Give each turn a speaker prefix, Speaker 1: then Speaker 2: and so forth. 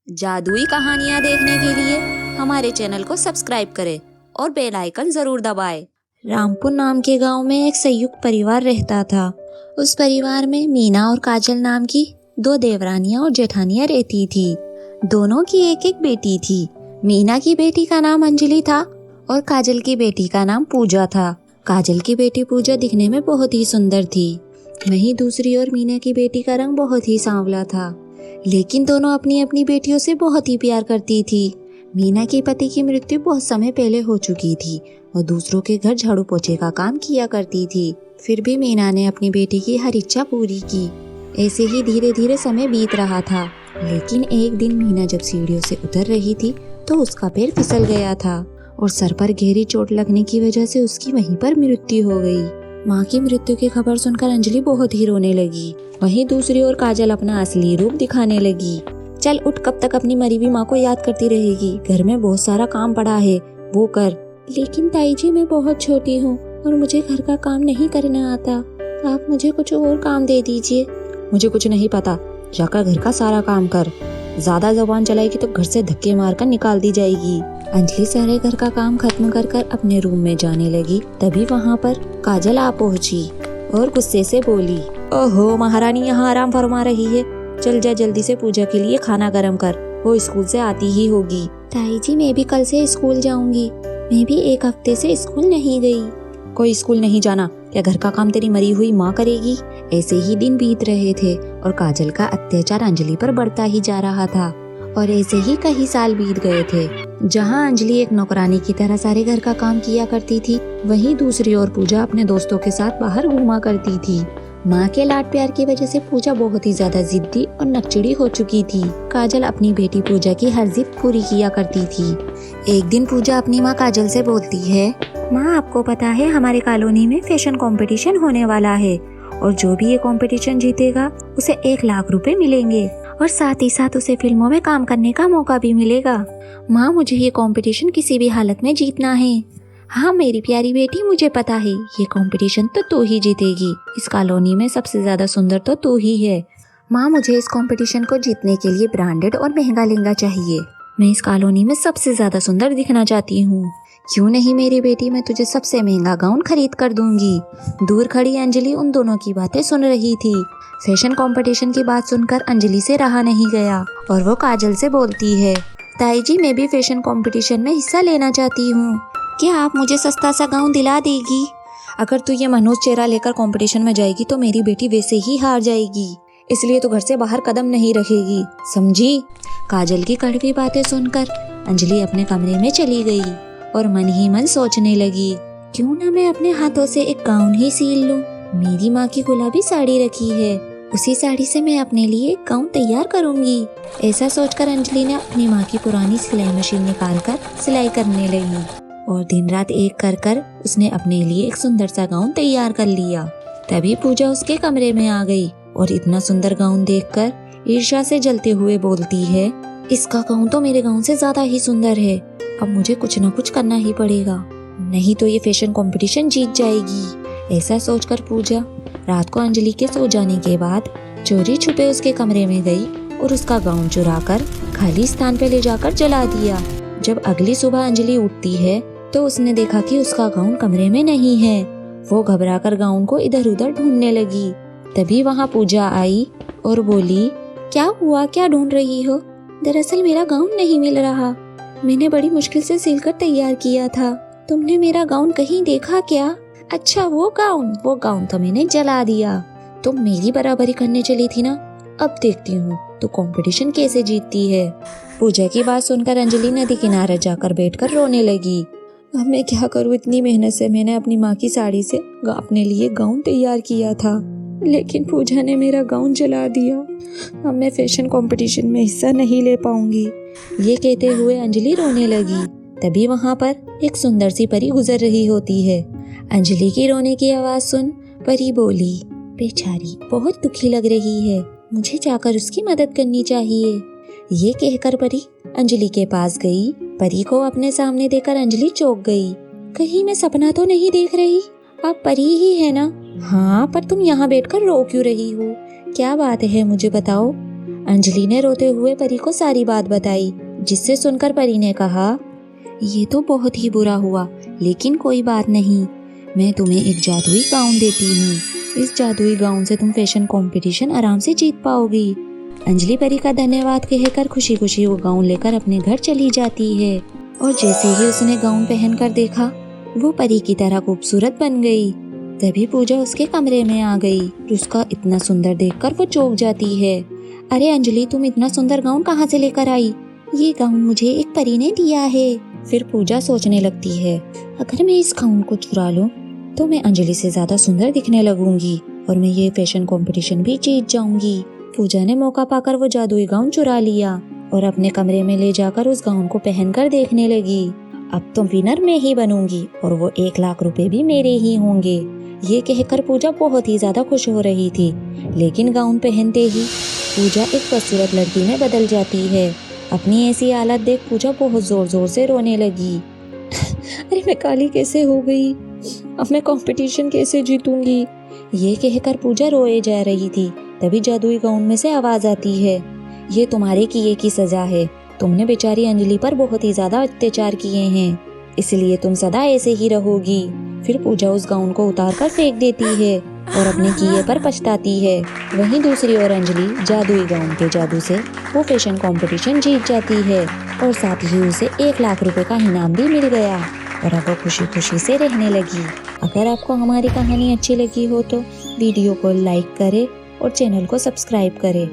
Speaker 1: जादुई कहानियाँ देखने के लिए हमारे चैनल को सब्सक्राइब करें और बेल आइकन जरूर दबाएं। रामपुर नाम के गांव में एक संयुक्त परिवार रहता था। उस परिवार में मीना और काजल नाम की दो देवरानियां और जेठानियां रहती थी। दोनों की एक एक बेटी थी। मीना की बेटी का नाम अंजलि था और काजल की बेटी का नाम पूजा था। काजल की बेटी पूजा दिखने में बहुत ही सुंदर थी। वहीं दूसरी ओर मीना की बेटी का रंग बहुत ही सांवला था। लेकिन दोनों अपनी अपनी बेटियों से बहुत ही प्यार करती थी। मीना के पति की मृत्यु बहुत समय पहले हो चुकी थी और दूसरों के घर झाड़ू पोछे का काम किया करती थी। फिर भी मीना ने अपनी बेटी की हर इच्छा पूरी की। ऐसे ही धीरे धीरे समय बीत रहा था। लेकिन एक दिन मीना जब सीढ़ियों से उतर रही थी तो उसका पैर फिसल गया था और सर पर गहरी चोट लगने की वजह से उसकी वहीं पर मृत्यु हो गई। माँ की मृत्यु की खबर सुनकर अंजलि बहुत ही रोने लगी। वहीं दूसरी ओर काजल अपना असली रूप दिखाने लगी। चल उठ, कब तक अपनी मरी हुई माँ को याद करती रहेगी? घर में बहुत सारा काम पड़ा है, वो कर। लेकिन ताई जी, मैं बहुत छोटी हूँ और मुझे घर का काम नहीं करना आता। आप मुझे कुछ और काम दे दीजिए। मुझे कुछ नहीं पता, जाकर घर का सारा काम कर। ज्यादा जुबान चलाएगी तो घर से धक्के मारकर निकाल दी जाएगी। अंजलि सारे घर का काम खत्म कर अपने रूम में जाने लगी। तभी वहाँ पर काजल आ पहुँची और गुस्से से बोली, ओहो महारानी यहाँ आराम फरमा रही है, चल जा जल्दी से पूजा के लिए खाना गरम कर, वो स्कूल से आती ही होगी। ताई जी, मैं भी कल से स्कूल जाऊंगी। मैं भी एक हफ्ते से स्कूल नहीं गई। कोई स्कूल नहीं जाना, क्या घर का काम तेरी मरी हुई माँ करेगी? ऐसे ही दिन बीत रहे थे और काजल का अत्याचार अंजलि पर बढ़ता ही जा रहा था। और ऐसे ही कई साल बीत गए थे। जहाँ अंजलि एक नौकरानी की तरह सारे घर का काम किया करती थी, वहीं दूसरी ओर पूजा अपने दोस्तों के साथ बाहर घूमा करती थी। माँ के लाड प्यार की वजह से पूजा बहुत ही ज्यादा जिद्दी और नकचिड़ी हो चुकी थी। काजल अपनी बेटी पूजा की हर जिद पूरी किया करती थी। एक दिन पूजा अपनी माँ काजल से बोलती है, माँ आपको पता है हमारे कॉलोनी में फैशन कंपटीशन होने वाला है और जो भी ये कंपटीशन जीतेगा उसे 1 लाख रुपए मिलेंगे और साथ ही साथ उसे फिल्मों में काम करने का मौका भी मिलेगा। माँ, मुझे ये कंपटीशन किसी भी हालत में जीतना है। हाँ मेरी प्यारी बेटी, मुझे पता है ये कंपटीशन तो तू ही जीतेगी। इस कॉलोनी में सबसे ज्यादा सुंदर तो तू ही है। माँ, मुझे इस कंपटीशन को जीतने के लिए ब्रांडेड और महंगा लहंगा चाहिए। मैं इस कॉलोनी में सबसे ज्यादा सुंदर दिखना चाहती हूँ। क्यों नहीं मेरी बेटी, मैं तुझे सबसे महंगा गाउन खरीद कर दूंगी। दूर खड़ी अंजलि उन दोनों की बातें सुन रही थी। फैशन कंपटीशन की बात सुनकर अंजलि से रहा नहीं गया और वो काजल से बोलती है, ताई जी, मैं भी फैशन कंपटीशन में हिस्सा लेना चाहती हूँ। क्या आप मुझे सस्ता सा गाउन दिला देगी? अगर तू ये मनोज चेहरा लेकर कंपटीशन में जाएगी तो मेरी बेटी वैसे ही हार जाएगी, इसलिए तू घर से बाहर कदम नहीं रखेगी, समझी? काजल की कड़वी बातें सुनकर अंजलि अपने कमरे में चली गई और मन ही मन सोचने लगी, क्यों ना मैं अपने हाथों से एक गाउन ही सिल लूं। मेरी माँ की गुलाबी साड़ी रखी है, उसी साड़ी से मैं अपने लिए एक गाउन तैयार करूंगी। ऐसा सोचकर अंजलि ने अपनी माँ की पुरानी सिलाई मशीन निकालकर सिलाई करने लगी और दिन रात एक कर उसने अपने लिए एक सुंदर सा गाउन तैयार कर लिया। तभी पूजा उसके कमरे में आ गई और इतना सुंदर गाउन देखकर ईर्ष्या से जलते हुए बोलती है, इसका गाउन तो मेरे गाउन से ज्यादा ही सुंदर है। अब मुझे कुछ न कुछ करना ही पड़ेगा, नहीं तो ये फैशन कंपटीशन जीत जाएगी। ऐसा सोचकर पूजा रात को अंजलि के सो जाने के बाद चोरी छुपे उसके कमरे में गई और उसका गाउन चुराकर खाली स्थान पे ले जाकर जला दिया। जब अगली सुबह अंजलि उठती है तो उसने देखा कि उसका गाउन कमरे में नहीं है। वो घबराकर गाउन को इधर उधर ढूंढने लगी। तभी वहाँ पूजा आई और बोली, क्या हुआ, क्या ढूंढ रही हो? दरअसल मेरा गाउन नहीं मिल रहा, मैंने बड़ी मुश्किल से सिलकर तैयार किया था। तुमने मेरा गाउन कहीं देखा क्या? अच्छा वो गाउन तो मैंने जला दिया। तुम मेरी बराबरी करने चली थी ना, अब देखती हूँ तो कंपटीशन कैसे जीतती है। पूजा की बात सुनकर अंजलि नदी किनारे जाकर बैठकर रोने लगी। अब मैं क्या करूँ, इतनी मेहनत से मैंने अपनी माँ की साड़ी से अपने लिए गाउन तैयार किया था, लेकिन पूजा ने मेरा गाउन जला दिया। अब मैं फैशन कंपटीशन में हिस्सा नहीं ले पाऊंगी। ये कहते हुए अंजलि रोने लगी। तभी वहाँ पर एक सुंदर सी परी गुजर रही होती है। अंजलि की रोने की आवाज सुन परी बोली, बेचारी बहुत दुखी लग रही है, मुझे जाकर उसकी मदद करनी चाहिए। ये कहकर परी अंजलि के पास गई। परी को अपने सामने देखकर अंजलि चौंक गई। कहीं मैं सपना तो नहीं देख रही? आप परी ही है ना? हाँ, पर तुम यहाँ बैठकर रो क्यों रही हो? क्या बात है, मुझे बताओ। अंजलि ने रोते हुए परी को सारी बात बताई, जिससे सुनकर परी ने कहा, ये तो बहुत ही बुरा हुआ, लेकिन कोई बात नहीं, मैं तुम्हें एक जादुई गाउन देती हूँ। इस जादुई गाउन से तुम फैशन कंपटीशन आराम से जीत पाओगी। अंजलि परी का धन्यवाद कहकर खुशी खुशी वो गाउन लेकर अपने घर चली जाती है। और जैसे ही उसने गाउन पहनकर देखा, वो परी की तरह खूबसूरत बन गई। तभी पूजा उसके कमरे में आ गई। उसका इतना सुंदर देखकर वो चौंक जाती है। अरे अंजलि, तुम इतना सुंदर गाउन कहाँ से लेकर आई? ये गाउन मुझे एक परी ने दिया है। फिर पूजा सोचने लगती है, अगर मैं इस गाउन को चुरा लूं तो मैं अंजलि से ज्यादा सुंदर दिखने लगूंगी और मैं ये फैशन कंपटीशन भी जीत जाऊंगी। पूजा ने मौका पाकर वो जादुई गाउन चुरा लिया और अपने कमरे में ले जाकर उस गाउन को पहनकर देखने लगी। अब तो विनर मैं ही बनूंगी और वो 1 लाख रुपए भी मेरे ही होंगे। ये कहकर पूजा बहुत ही ज्यादा खुश हो रही थी, लेकिन गाउन पहनते ही पूजा एक खूबसूरत लड़की में बदल जाती है। अपनी ऐसी हालत देख पूजा बहुत जोर जोर से रोने लगी। अरे मैं काली कैसे हो गई, अब मैं कंपटीशन कैसे जीतूंगी? ये कहकर पूजा रोए जा रही थी। तभी जादुई गाउन में से आवाज आती है, ये तुम्हारे किए की सजा है। तुमने बेचारी अंजलि पर बहुत ही ज्यादा अत्याचार किए हैं, इसलिए तुम सदा ऐसे ही रहोगी। फिर पूजा उस गाउन को उतार कर फेंक देती है और अपने किए पर पछताती है। वहीं दूसरी ओर अंजलि जादुई गाउन के जादू से वो फैशन कंपटीशन जीत जाती है और साथ ही उसे 1 लाख रुपए का इनाम भी मिल गया और अब वो खुशी खुशी से रहने लगी। अगर आपको हमारी कहानी अच्छी लगी हो तो वीडियो को लाइक करें और चैनल को सब्सक्राइब करें।